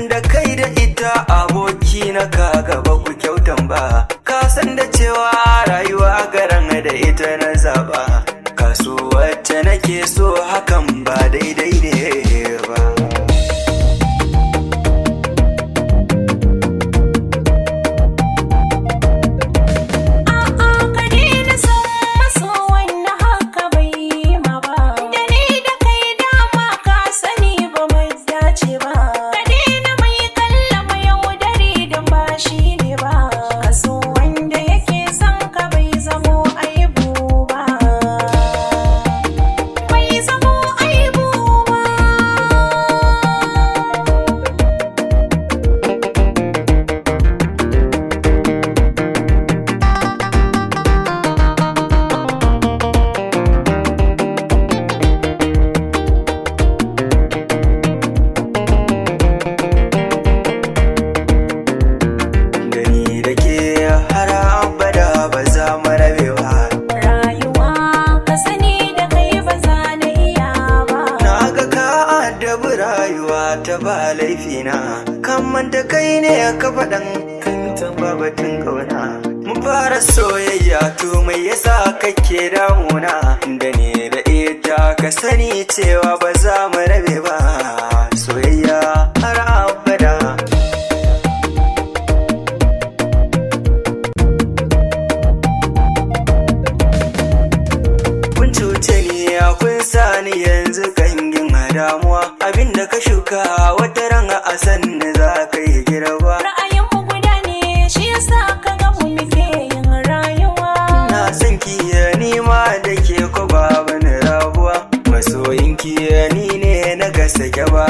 da kai da ita aboki na kaga ba ku kyautan ba. Ka san da cewa rayuwa garan da ita na zaba. Kaso wacce nake so hakan ba daidai ne ba. Ta ba laifina kan manta kai ne ka faɗan kan babatin kauna. Mu fara soyayya to mai yasa kake damuna? Da ni da ita ka sani cewa ba za mu rabe ba. Soyayya har abada. Kun cuce ni kun sani yanzu gangin damuwa. Abinda ka shuka wata ran a sanna za ka yi girba. Ra'ayin mu guda ne shi yasa ka ga mu muke yin rayuwa. Na san ki ni ma da ke ko babu rabuwa. Masoyin ki ni ne na gaske ba